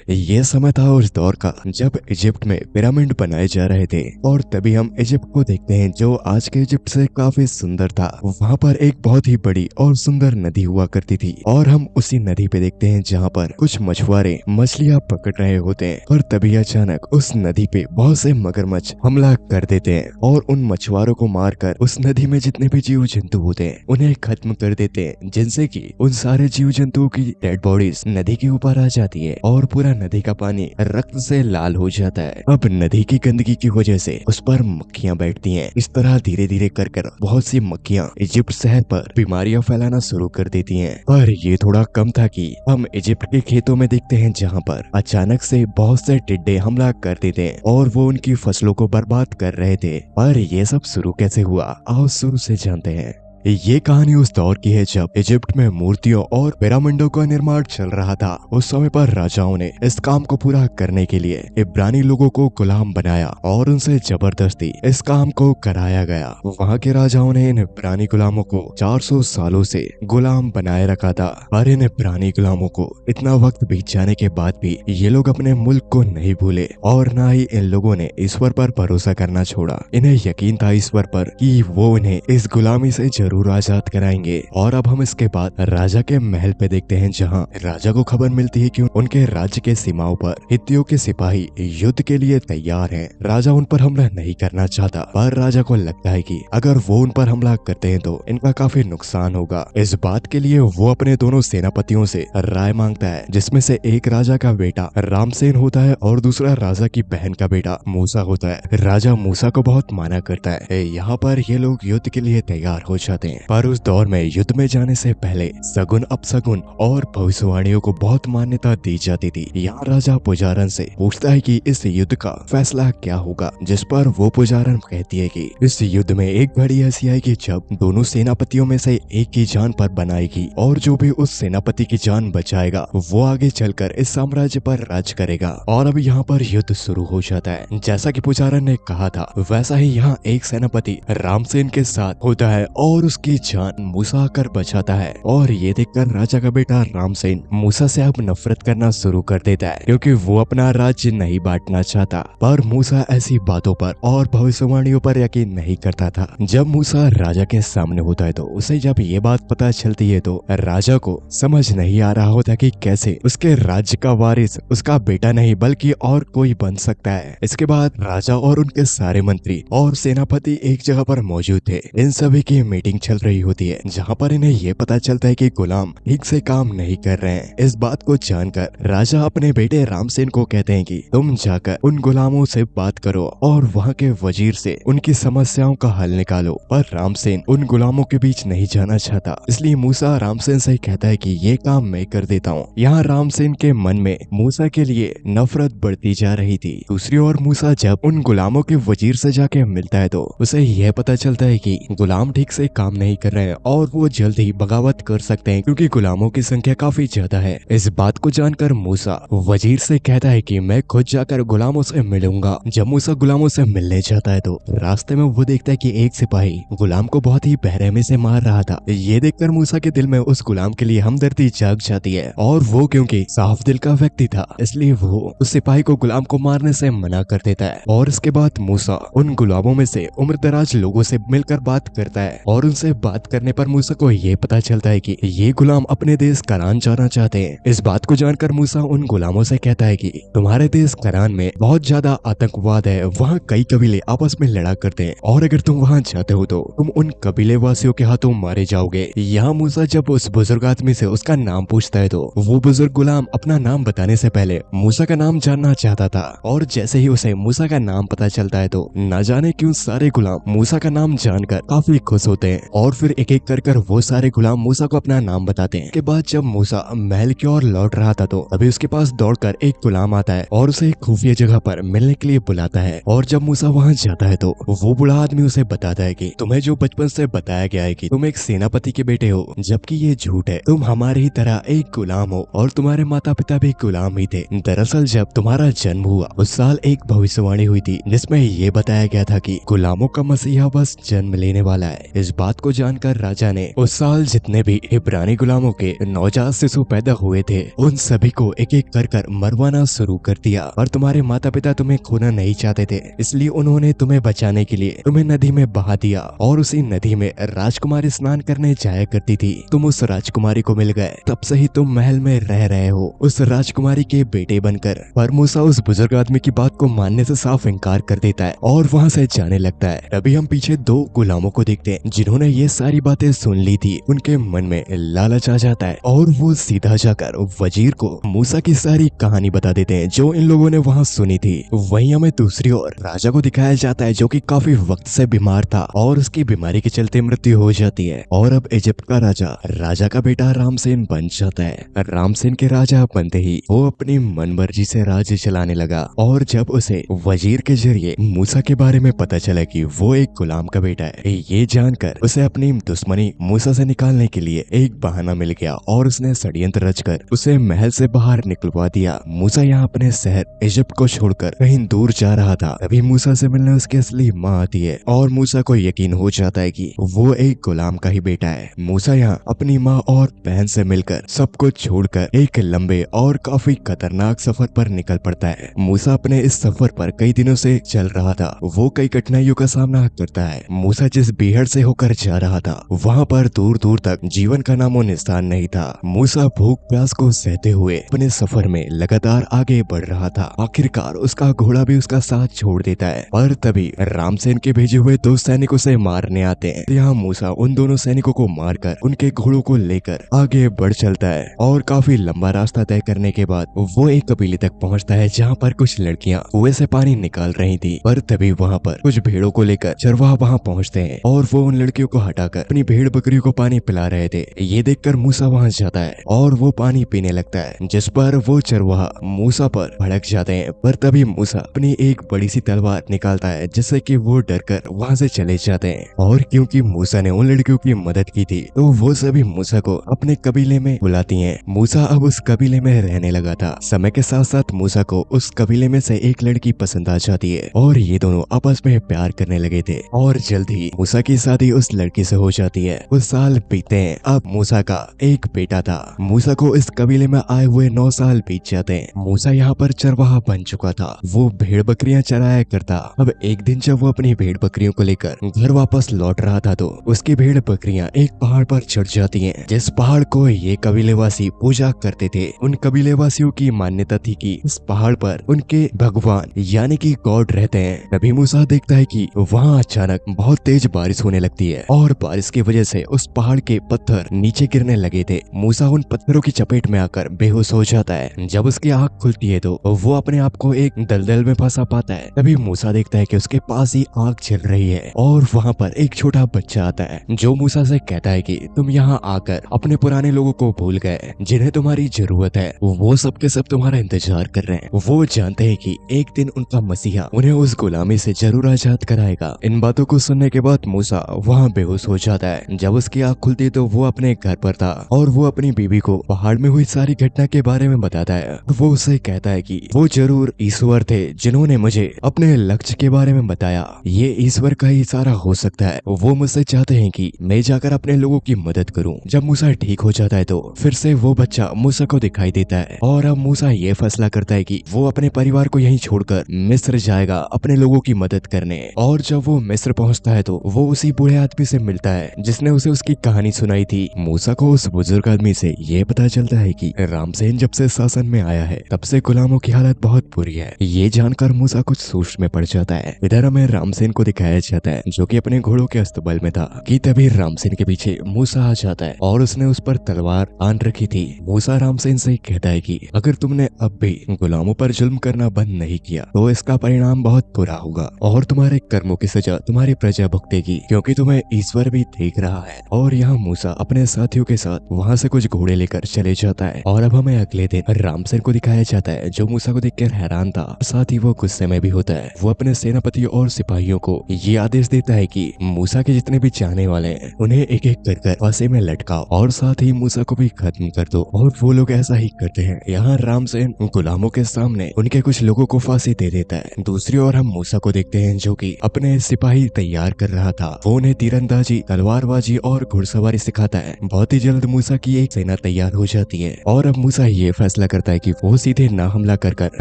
ये समय था उस दौर का जब इजिप्ट में पिरामिड बनाए जा रहे थे और तभी हम इजिप्ट को देखते हैं जो आज के इजिप्ट से काफी सुंदर था। वहाँ पर एक बहुत ही बड़ी और सुंदर नदी हुआ करती थी और हम उसी नदी पे देखते हैं जहाँ पर कुछ मछुआरे मछलियाँ पकड़ रहे होते हैं और तभी अचानक उस नदी पे बहुत से मगरमच्छ हमला कर देते हैं और उन मछुआरों को मारकर उस नदी में जितने भी जीव जंतु होते हैं उन्हें खत्म कर देते हैं, जिनसे कि उन सारे जीव जंतुओं की डेड बॉडीज नदी के ऊपर आ जाती है और पूरा नदी का पानी रक्त से लाल हो जाता है। अब नदी की गंदगी की वजह से उस पर मक्खियां बैठती हैं। इस तरह धीरे धीरे कर बहुत सी मक्खियां इजिप्ट शहर पर बीमारियां फैलाना शुरू कर देती हैं। पर ये थोड़ा कम था कि हम इजिप्ट के खेतों में देखते हैं जहाँ पर अचानक से बहुत से टिड्डे हमला कर देते हैं और वो उनकी फसलों को बर्बाद कर रहे थे। पर ये सब शुरू कैसे हुआ, आओ शुरू से जानते हैं। ये कहानी उस दौर की है जब इजिप्ट में मूर्तियों और पिरामिडों का निर्माण चल रहा था। उस समय पर राजाओं ने इस काम को पूरा करने के लिए इब्रानी लोगों को गुलाम बनाया और उनसे जबरदस्ती इस काम को कराया गया। वहाँ के राजाओं ने इन इब्रानी गुलामों को 400 सालों से गुलाम बनाए रखा था। और इन इब्रानी गुलामों को इतना वक्त बीत जाने के बाद भी ये लोग अपने मुल्क को नहीं भूले और न ही इन लोगों ने ईश्वर पर भरोसा करना छोड़ा। इन्हें यकीन था ईश्वर पर कि वो इन्हें इस गुलामी से जरूर आजाद कराएंगे। और अब हम इसके बाद राजा के महल पे देखते हैं जहां राजा को खबर मिलती है कि उनके राज्य के सीमाओं पर हित्तियों के सिपाही युद्ध के लिए तैयार हैं। राजा उन पर हमला नहीं करना चाहता, पर राजा को लगता है कि अगर वो उन पर हमला करते हैं तो इनका काफी नुकसान होगा। इस बात के लिए वो अपने दोनों सेनापतियों से राय मांगता है, जिसमें से एक राजा का बेटा रामसेन होता है और दूसरा राजा की बहन का बेटा मूसा होता है। राजा मूसा को बहुत माना करता है। यहाँ पर ये लोग युद्ध के लिए तैयार हो जाते हैं। पर उस दौर में युद्ध में जाने से पहले सगुन अपसगुन और भविष्यवाणियों को बहुत मान्यता दी जाती थी। यहाँ राजा पुजारन से पूछता है कि इस युद्ध का फैसला क्या होगा, जिस पर वो पुजारन कहती है कि इस युद्ध में एक घड़ी ऐसी आएगी जब दोनों सेनापतियों में से एक की जान पर बनाएगी और जो भी उस सेनापति की जान बचाएगा वो आगे चलकर इस साम्राज्य पर राज करेगा। और अब यहाँ पर युद्ध शुरू हो जाता है। जैसा कि पुजारन ने कहा था वैसा ही यहाँ एक सेनापति रामसेन के साथ होता है और उसकी जान मूसा आकर बचाता है। और ये देखकर राजा का बेटा रामसेन मूसा से अब नफरत करना शुरू कर देता है, क्योंकि वो अपना राज्य नहीं बांटना चाहता। पर मूसा ऐसी बातों पर और भविष्यवाणियों पर यकीन नहीं करता था। जब मूसा राजा के सामने होता है तो उसे जब ये बात पता चलती है तो राजा को समझ नहीं आ रहा होता कि कैसे उसके राज्य का वारिस उसका बेटा नहीं बल्कि और कोई बन सकता है। इसके बाद राजा और उनके सारे मंत्री और सेनापति एक जगह पर मौजूद थे। इन सभी की मीटिंग चल रही होती है जहाँ पर इन्हें ये पता चलता है कि गुलाम ठीक से काम नहीं कर रहे हैं। इस बात को जानकर राजा अपने बेटे रामसेन को कहते हैं कि तुम जाकर उन गुलामों से बात करो और वहाँ के वजीर से उनकी समस्याओं का हल निकालो। पर रामसेन उन गुलामों के बीच नहीं जाना चाहता, इसलिए मूसा रामसेन से कहता है कि ये काम मैं कर देता हूँ। यहाँ रामसेन के मन में मूसा के लिए नफरत बढ़ती जा रही थी। दूसरी ओर मूसा जब उन गुलामों के वजीर से जाके मिलता है तो उसे यह पता चलता है कि गुलाम ठीक से काम नहीं कर रहे हैं और वो जल्द ही बगावत कर सकते हैं क्योंकि गुलामों की संख्या काफी ज्यादा है। इस बात को जानकर मूसा वजीर से कहता है कि मैं खुद जाकर गुलामों से मिलूंगा। जब मूसा गुलामों से मिलने जाता है तो रास्ते में वो देखता है कि एक सिपाही गुलाम को बहुत ही बेरहमी से मार रहा था। ये देखकर मूसा के दिल में उस गुलाम के लिए हमदर्दी जाग जाती है और वो क्योंकि साफ दिल का व्यक्ति था इसलिए वो उस सिपाही को गुलाम को मारने से मना कर देता है। और इसके बाद मूसा उन गुलामों में से उम्रदराज लोगों से मिलकर बात करता है और उनसे बात करने पर मूसा को ये पता चलता है कि ये गुलाम अपने देश करान जाना चाहते हैं। इस बात को जानकर मूसा उन गुलामों से कहता है कि तुम्हारे देश करान में बहुत ज्यादा आतंकवाद है, वहाँ कई कबीले आपस में लड़ा करते हैं और अगर तुम वहाँ जाते हो तो तुम उन कबीले वासियों के हाथों मारे जाओगे। यहाँ मूसा जब उस बुजुर्ग आदमी से उसका नाम पूछता है तो वो बुजुर्ग गुलाम अपना नाम बताने से पहले मूसा का नाम जानना चाहता था और जैसे ही उसे मूसा का नाम पता चलता है तो न जाने क्यों सारे गुलाम मूसा का नाम जानकर काफी खुश होते हैं और फिर एक एक कर वो सारे गुलाम मूसा को अपना नाम बताते हैं। के बाद जब मूसा महल की ओर लौट रहा था तो अभी उसके पास दौड़कर एक गुलाम आता है और उसे एक खुफिया जगह पर मिलने के लिए बुलाता है। और जब मूसा वहाँ जाता है तो वो बूढ़ा आदमी उसे बताता है कि तुम्हें जो बचपन से बताया गया है कि तुम एक सेनापति के बेटे हो, जबकि ये झूठ है। तुम हमारी ही तरह एक गुलाम हो और तुम्हारे माता पिता भी गुलाम ही थे। दरअसल जब तुम्हारा जन्म हुआ उस साल एक भविष्यवाणी हुई थी जिसमें ये बताया गया था कि गुलामों का मसीहा बस जन्म लेने वाला है। इस बात बात को जानकर राजा ने उस साल जितने भी इब्रानी गुलामों के नवजात शिशु पैदा हुए थे उन सभी को एक एक कर मरवाना शुरू कर दिया। और तुम्हारे माता पिता तुम्हें खोना नहीं चाहते थे, इसलिए उन्होंने तुम्हें बचाने के लिए तुम्हें नदी में बहा दिया। और उसी नदी में राजकुमारी स्नान करने जाया करती थी। तुम उस राजकुमारी को मिल गए, तब से ही तुम महल में रह रहे हो उस राजकुमारी के बेटे बनकर। पर मूसा उस बुजुर्ग आदमी की बात को मानने से साफ इनकार कर देता है और वहाँ से जाने लगता है। तभी हम पीछे दो गुलामों को देखते हैं जिन्होंने ये सारी बातें सुन ली थी। उनके मन में लालच आ जाता है और वो सीधा जाकर वजीर को मूसा की सारी कहानी बता देते हैं जो इन लोगों ने वहाँ सुनी थी। वहीं हमें दूसरी ओर राजा को दिखाया जाता है जो कि काफी वक्त से बीमार था और उसकी बीमारी के चलते मृत्यु हो जाती है। और अब इजिप्ट का राजा का बेटा रामसेन बन जाता है। रामसेन के राजा बनते ही वो अपनी मनमर्जी से राज्य चलाने लगा। और जब उसे वजीर के जरिए मूसा के बारे में पता चला कि वो एक गुलाम का बेटा है, ये जानकर उसे अपनी दुश्मनी मूसा से निकालने के लिए एक बहाना मिल गया और उसने षड्यंत्र रचकर उसे महल से बाहर निकलवा दिया। मूसा यहाँ अपने शहर इजिप्ट को छोड़कर कहीं दूर जा रहा था। तभी मूसा से मिलने उसकी असली माँ आती है और मूसा को यकीन हो जाता है कि वो एक गुलाम का ही बेटा है। मूसा यहाँ अपनी माँ और बहन से मिलकर सब कुछ छोड़कर एक लंबे और काफी खतरनाक सफर पर निकल पड़ता है। मूसा अपने इस सफर पर कई दिनों से चल रहा था। वो कई कठिनाइयों का सामना करता है। मूसा जिस बीहड़ से होकर जा रहा था वहाँ पर दूर दूर तक जीवन का नामो निशान नहीं था। मूसा भूख प्यास को सहते हुए अपने सफर में लगातार आगे बढ़ रहा था। आखिरकार उसका घोड़ा भी उसका साथ छोड़ देता है। और तभी रामसेन के भेजे हुए दो सैनिकों से मारने आते हैं। यहाँ मूसा उन दोनों सैनिकों को मारकर उनके घोड़ों को लेकर आगे बढ़ चलता है। और काफी लंबा रास्ता तय करने के बाद वो एक कबीले तक पहुँचता है जहाँ पर कुछ लड़कियाँ कुएं से पानी निकाल रही थी। पर तभी वहाँ पर कुछ भेड़ों को लेकर चरवाहा वहाँ पहुँचते हैं और वो उन लड़कियों को हटाकर अपनी भेड़ बकरियों को पानी पिला रहे थे। ये देखकर मूसा वहाँ जाता है और वो पानी पीने लगता है, जिस पर वो चरवाहा मूसा पर भड़क जाते हैं। पर तभी मूसा अपनी एक बड़ी सी तलवार निकालता है जिससे कि वो डरकर वहाँ से चले जाते हैं। और क्योंकि मूसा ने उन लड़कियों की मदद की थी तो वो सभी मूसा को अपने कबीले में बुलाती हैं। मूसा अब उस कबीले में रहने लगा था। समय के साथ साथ मूसा को उस कबीले में से एक लड़की पसंद आ जाती है और ये दोनों आपस में प्यार करने लगे थे। और जल्द ही मूसा की शादी उस लड़की से हो जाती है। कुछ साल बीतते हैं। अब मूसा का एक बेटा था। मूसा को इस कबीले में आए हुए 9 साल बीत जाते हैं। मूसा यहाँ पर चरवाहा बन चुका था। वो भेड़ बकरियां चराया करता। अब एक दिन जब वो अपनी भेड़ बकरियों को लेकर घर वापस लौट रहा था तो उसकी भेड़ बकरियां एक पहाड़ पर चढ़ जाती हैं, जिस पहाड़ को ये कबीलेवासी पूजा करते थे। उन कबीलेवासियों की मान्यता थी कि इस पहाड़ पर उनके भगवान यानी कि गॉड रहते हैं। तभी मूसा देखता है कि वहाँ अचानक बहुत तेज बारिश होने लगती है और बारिश की वजह से उस पहाड़ के पत्थर नीचे गिरने लगे थे। मूसा उन पत्थरों की चपेट में आकर बेहोश हो जाता है। जब उसकी आंख खुलती है तो वो अपने आप को एक दलदल में फंसा पाता है। तभी मूसा देखता है कि उसके पास ही आग जल रही है और वहाँ पर एक छोटा बच्चा आता है जो मूसा से कहता है कि तुम यहाँ आकर अपने पुराने लोगों को भूल गए जिन्हें तुम्हारी जरूरत है। वो सब के सब तुम्हारा इंतजार कर रहे हैं। वो जानते हैं कि एक दिन उनका मसीहा उन्हें उस गुलामी से जरूर आजाद कराएगा। इन बातों को सुनने के बाद मूसा वहाँ बेहोश हो जाता है। जब उसकी आँख खुलती तो वो अपने घर पर था और वो अपनी बीबी को पहाड़ में हुई सारी घटना के बारे में बताता है। वो उसे कहता है कि वो जरूर ईश्वर थे जिन्होंने मुझे अपने लक्ष्य के बारे में बताया। ये ईश्वर का ही इशारा हो सकता है। वो मुझसे चाहते हैं कि मैं जाकर अपने लोगों की मदद करूं। जब मूसा ठीक हो जाता है तो फिर से वो बच्चा मूसा को दिखाई देता है और अब मूसा ये फैसला करता है कि वो अपने परिवार को यहीं छोड़कर मिस्र जाएगा अपने लोगों की मदद करने। और जब वो मिस्र पहुंचता है तो वो उसी बूढ़े आदमी से मिलता है जिसने उसे उसकी कहानी सुनाई थी। मूसा को उस बुजुर्ग आदमी से ये पता चलता है कि रामसेन जब से शासन में आया है तब से गुलामों की हालत बहुत बुरी है। ये जानकर मूसा कुछ सोच में पड़ जाता है। इधर हमें रामसेन को दिखाया जाता है जो कि अपने घोड़ों के अस्तबल में था कि तभी रामसेन के पीछे मूसा आ जाता है और उसने उस पर तलवार आन रखी थी। मूसा रामसेन से कहता है कि अगर तुमने अब भी गुलामों पर जुल्म करना बंद नहीं किया तो इसका परिणाम बहुत बुरा होगा और तुम्हारे कर्मों की सजा तुम्हारी प्रजा भुगतेगी, क्योंकि तुम्हें ईश्वर भी देख रहा है। और यहाँ मूसा अपने साथियों के साथ वहाँ से कुछ घोड़े लेकर चले जाता है। और अब हमें अगले दिन रामसेन को दिखाया जाता है जो मूसा को देखकर हैरान था, साथ ही वो गुस्से में भी होता है। वो अपने सेनापतियों और सिपाहियों को ये आदेश देता है कि मूसा के जितने भी चाहने वाले हैं उन्हें एक एक कर फांसी में लटकाओ और साथ ही मूसा को भी खत्म कर दो। और वो लोग ऐसा ही करते हैं। यहाँ रामसेन गुलामों के सामने उनके कुछ लोगों को फांसी दे देता है। दूसरी ओर हम मूसा को देखते हैं जो कि अपने सिपाही तैयार कर रहा था। वो उन्हें तीरंदाज तीरंदाजी, तलवारबाजी और घुड़सवारी सिखाता है। बहुत ही जल्द मूसा की एक सेना तैयार हो जाती है और अब मूसा ये फैसला करता है कि वो सीधे ना हमला कर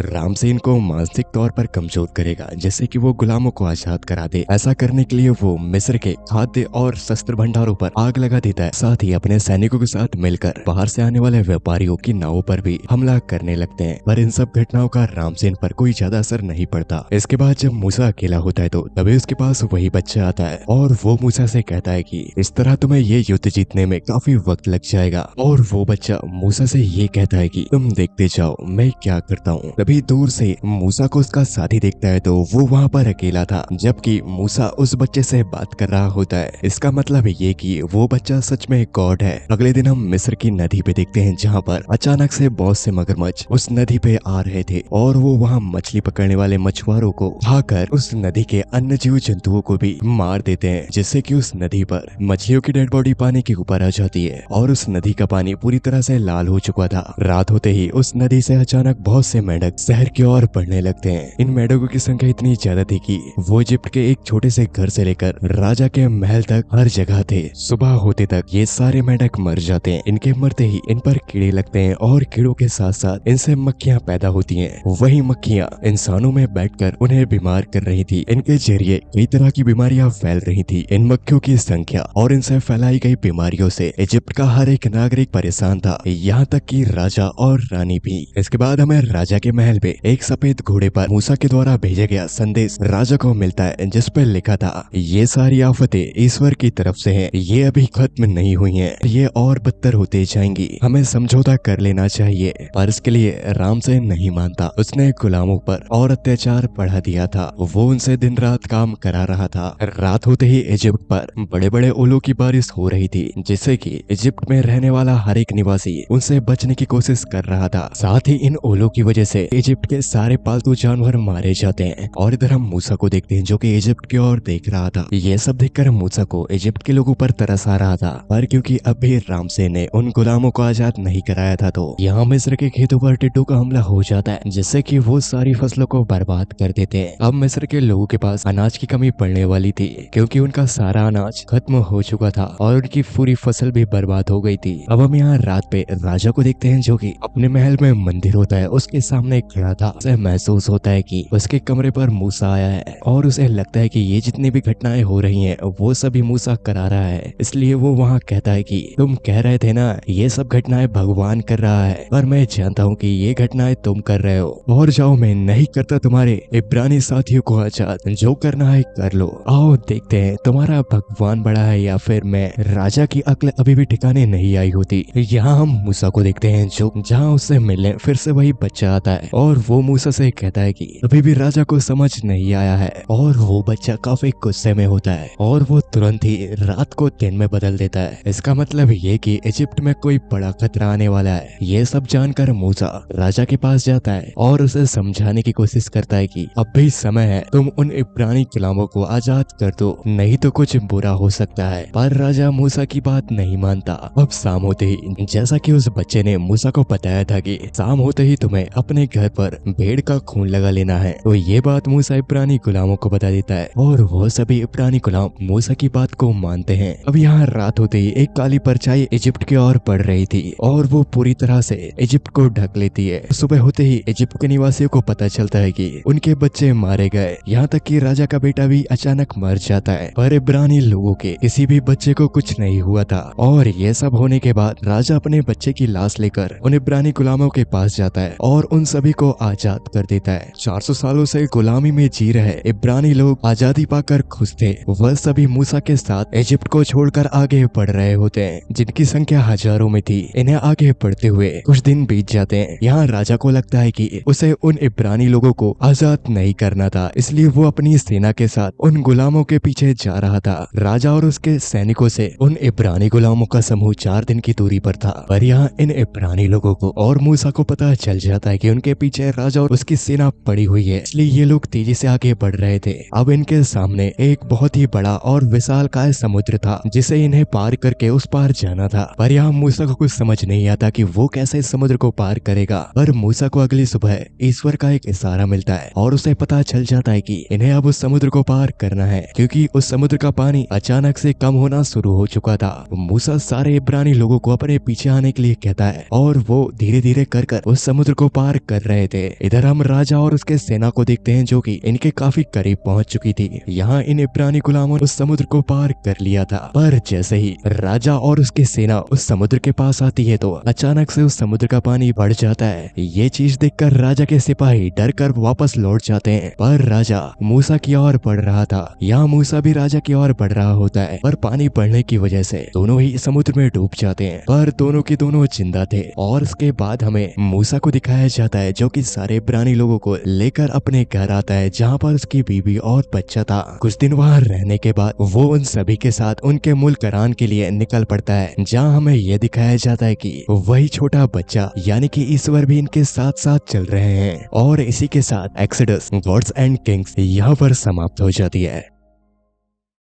रामसेन को मानसिक तौर पर कमजोर करेगा, जैसे कि वो गुलामों को आजाद करा दे। ऐसा करने के लिए वो मिस्र के खाद्य और शस्त्र भंडारों पर आग लगा देता है। साथ ही अपने सैनिकों के साथ मिलकर बाहर से आने वाले व्यापारियों की नावों पर भी हमला करने लगते हैं। पर इन सब घटनाओं का रामसेन पर कोई ज्यादा असर नहीं पड़ता। इसके बाद जब मूसा अकेला होता है तो तभी उसके पास वही बच्चा आता है और वो मूसा से कहता है कि इस तरह तुम्हें ये युद्ध जीतने में काफी वक्त लग जाएगा। और वो बच्चा मूसा से ये कहता है कि तुम देखते जाओ मैं क्या करता हूँ। तभी दूर से मूसा को उसका साथी देखता है तो वो वहाँ पर अकेला था, जबकि मूसा उस बच्चे से बात कर रहा होता है। इसका मतलब ये कि वो बच्चा सच में गॉड है। अगले दिन हम मिस्र की नदी पे देखते हैं, जहाँ पर अचानक से बहुत से मगरमच्छ उस नदी पे आ रहे थे और वो वहाँ मछली पकड़ने वाले मछुआरों को उठाकर उस नदी के अन्य जीव जंतुओं को भी मार देते हैं, जिससे कि उस नदी पर मछलियों की डेड बॉडी पानी के ऊपर आ जाती है और उस नदी का पानी पूरी तरह से लाल हो चुका था। रात होते ही उस नदी से अचानक बहुत से मेंढक शहर की ओर बढ़ने लगते हैं। इन मेंढकों की संख्या इतनी ज्यादा थी कि वो इजिप्ट के एक छोटे से घर से लेकर राजा के महल तक हर जगह थे। सुबह होते तक ये सारे मेंढक मर जाते हैं। इनके मरते ही इन पर कीड़े लगते हैं और कीड़ों के साथ साथ इनसे मक्खियां पैदा होती हैं। वही मक्खियां इंसानों में बैठकर उन्हें बीमार कर रही थी। इनके जरिए कई तरह की बीमारियां फैल रही थी। इन मक्खियों की संख्या और इनसे फैलाई गई बीमारियों से इजिप्ट का हर एक नागरिक परेशान था, यहाँ तक कि राजा और रानी भी। इसके बाद हमें राजा के महल में एक सफेद घोड़े पर मूसा के द्वारा भेजा गया संदेश राजा को मिलता है, जिस पर लिखा था ये सारी आफतें ईश्वर की तरफ से हैं, ये अभी खत्म नहीं हुई हैं, ये और बदतर होते जाएंगी, हमें समझौता कर लेना चाहिए। पर इसके लिए राम से नहीं मानता। उसने गुलामों पर और अत्याचार बढ़ा दिया था। वो उनसे दिन रात काम करा रहा था। रात होते ही इजिप्ट पर बड़े बड़े ओलों की बारिश हो रही थी, जिससे कि इजिप्ट में रहने वाला हर एक निवासी उनसे बचने की कोशिश कर रहा था। साथ ही इन ओलों की वजह से इजिप्ट के सारे पालतू जानवर मारे जाते हैं। और इधर हम मूसा को देखते हैं, जो कि इजिप्ट की ओर देख रहा था। ये सब देखकर मूसा को इजिप्ट के लोगों पर तरस आ रहा था, पर क्योंकि अभी रामसेन ने उन गुलामों को आजाद नहीं कराया था, तो यहाँ मिस्र के खेतों पर टिड्डों का हमला हो जाता है, जिससे कि वो सारी फसलों को बर्बाद कर देते हैं। अब मिस्र के लोगों के पास अनाज की कमी पड़ने वाली थी, क्योंकि उनका सारा अनाज खत्म हो चुका था और उनकी पूरी फसल भी बर्बाद हो गई थी। अब हम यहाँ रात पे राजा को देखते हैं, जो कि अपने महल में मंदिर होता है उसके सामने खड़ा था। उसे महसूस होता है कि उसके कमरे पर मूसा आया है और उसे लगता है कि ये जितनी भी घटनाएं हो रही हैं वो सभी मूसा करा रहा है। इसलिए वो वहाँ कहता है कि तुम कह रहे थे ना ये सब घटनाएं भगवान कर रहा है, पर मैं जानता हूँ कि ये घटनाएं तुम कर रहे हो। और जाओ, मैं नहीं करता तुम्हारे इब्रानी साथियों को आजाद, जो करना है कर लो। आओ देखते हैं तुम्हारा भगवान बड़ा है या फिर मैं। राजा की अक्ल अभी भी ठिकाने नहीं आई होती। यहाँ हम मूसा को देखते हैं, जो जहाँ उससे मिलने फिर से वही बच्चा आता है और वो मूसा से कहता है कि अभी भी राजा को समझ नहीं आया है। और वो बच्चा काफी गुस्से में होता है और वो तुरंत ही रात को दिन में बदल देता है। इसका मतलब ये कि इजिप्ट में कोई बड़ा खतरा आने वाला है। ये सब जानकर मूसा राजा के पास जाता है और उसे समझाने की कोशिश करता है कि अब भी समय है, तुम उन इब्रानी गुलामों को आजाद कर दो, नहीं तो कुछ बुरा हो सकता है। पर राजा मूसा की बात नहीं मानता। अब शाम होते ही, जैसा कि उस बच्चे ने मूसा को बताया था कि शाम होते ही तुम्हें अपने घर पर भेड़ का खून लगा लेना है, तो ये बात मूसा इब्रानी गुलामों को बता देता है और वो सभी इब्रानी गुलाम मूसा की बात को मानते हैं। अब यहाँ रात होते ही एक काली परछाई इजिप्ट की ओर बढ़ रही थी और वो पूरी तरह से इजिप्ट को ढक लेती है। सुबह होते ही इजिप्ट के निवासियों को पता चलता है कि उनके बच्चे मारे गए, यहाँ तक कि राजा का बेटा भी अचानक मर जाता है। पर इब्रानी लोगों के किसी भी बच्चे को कुछ नहीं हुआ था। और ये सब होने के बाद राजा अपने बच्चे की लाश लेकर उन इब्रानी गुलामों के पास जाता है और उन सभी को आजाद कर देता है। 400 सालों से गुलामी में जी रहे इब्रानी लोग आजादी पाकर खुश थे। वह सभी मूसा के साथ इजिप्ट को छोड़कर आगे बढ़ रहे होते हैं, जिनकी संख्या हजारों में थी। इन्हें आगे बढ़ते हुए कुछ दिन बीत जाते हैं। यहाँ राजा को लगता है कि उसे उन इब्रानी लोगों को आजाद नहीं करना था, इसलिए वो अपनी सेना के साथ उन गुलामों के पीछे जा रहा था। राजा और उसके सैनिकों से उन इब्रानी गुलामों का समूह 4 दिन की दूरी पर था। पर यहाँ इन इब्रानी लोगों को और मूसा को पता चल जाता है कि उनके पीछे राजा और उसकी सेना पड़ी हुई है, इसलिए ये लोग तेजी से आगे बढ़ रहे थे। अब इनके सामने एक बहुत ही बड़ा और विशालकाय समुद्र था, जिसे इन्हें पार करके उस पार जाना था। पर यहाँ मूसा को कुछ समझ नहीं आता कि वो कैसे इस समुद्र को पार करेगा। पर मूसा को अगली सुबह ईश्वर का एक इशारा मिलता है और उसे पता चल जाता है कि इन्हें अब उस समुद्र को पार करना है, क्योंकि उस समुद्र का पानी पानी अचानक से कम होना शुरू हो चुका था। मूसा सारे इब्रानी लोगों को अपने पीछे आने के लिए कहता है और वो धीरे धीरे कर उस समुद्र को पार कर रहे थे। इधर हम राजा और उसके सेना को देखते हैं जो कि इनके काफी करीब पहुंच चुकी थी। यहाँ इन इब्रानी गुलामों ने उस समुद्र को पार कर लिया था, पर जैसे ही राजा और उसकी सेना उस समुद्र के पास आती है तो अचानक से उस समुद्र का पानी बढ़ जाता है। ये चीज देखकर राजा के सिपाही डर कर वापस लौट जाते हैं, पर राजा मूसा की ओर बढ़ रहा था। यहाँ मूसा भी राजा की ओर बढ़ रहा होता है, पर पानी बढ़ने की वजह से दोनों ही समुद्र में डूब जाते हैं, पर दोनों के दोनों जिंदा थे। और उसके बाद हमें मूसा को दिखाया जाता है जो कि सारे इब्रानी लोगों को लेकर अपने घर आता है, जहाँ पर उसकी बीवी और बच्चा था। कुछ दिन वहाँ रहने के बाद वो उन सभी के साथ उनके मुल्क करान के लिए निकल पड़ता है, जहाँ हमें यह दिखाया जाता है कि वही छोटा बच्चा यानी कि ईश्वर भी इनके साथ साथ चल रहे हैं। और इसी के साथ एक्सोडस गॉड्स एंड किंग्स यहाँ पर समाप्त हो जाती है।